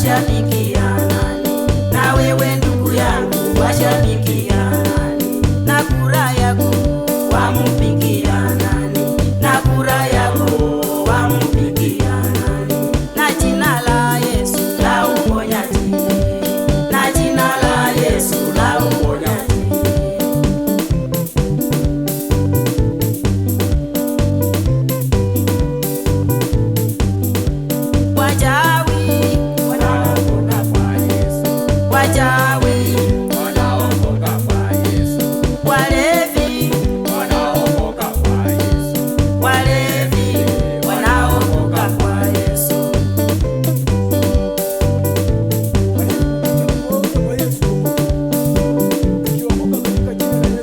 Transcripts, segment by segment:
washabikia nani? Na wewe ndugu yangu washabikia nani? Na kura yako wampigia nani? Na kura yako wampigia nani? Na jina la Yesu la uponyaji, na jina la Yesu la uponyaji. Wachawi wanaokoka kwa Yesu, wachawi wanaokoka kwa Yesu, walevi wanaokoka kwa Yesu, walevi wanaokoka kwa Yesu.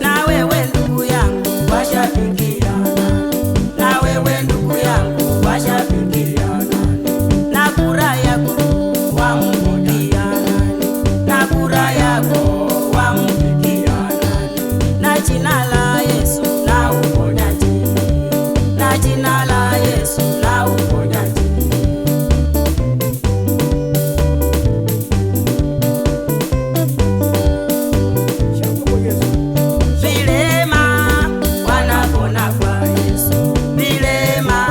Na wewe ndugu yangu washabikia nani? Na wewe ndugu yangu washabikia nani? Na kura yako wampigia nani? Na kura yako wampigia nani? Na jina la Yesu la uponyaji, na jina la Yesu la uponyaji. Vilema wanapona kwa Yesu, vilema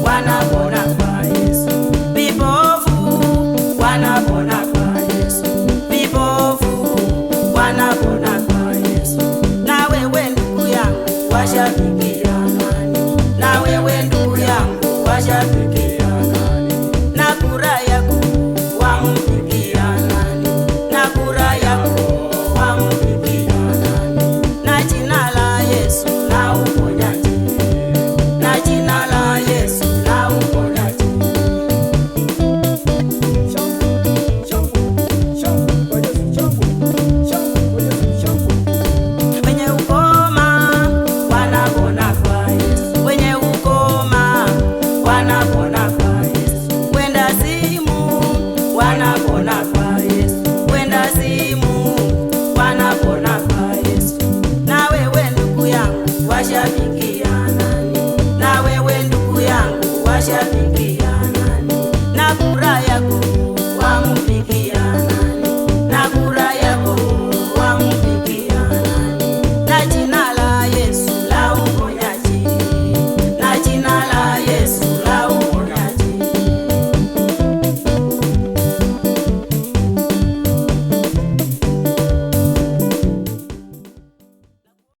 wanapona kwa Yesu, vipofu wanapona kwa Yesu, vipofu wanapona kwa Yesu. Na wewe ndugu yangu washabikia nani? Na wewe ndugu yangu washabikia nani? Na kura yako wampigia nani? Na kura yako wampigia nani? Na jina la Yesu la uponyaji, na jina la Yesu la uponyaji. Wenye ukoma wanapona kwa Yesu, wenye ukoma wanapona kwa Yesu, wenda simu wanapona kwa Yesu, wenda simu wanapona kwa Yesu. Na wewe ndugu yangu washabikia nani? Na wewe ndugu yangu washabikia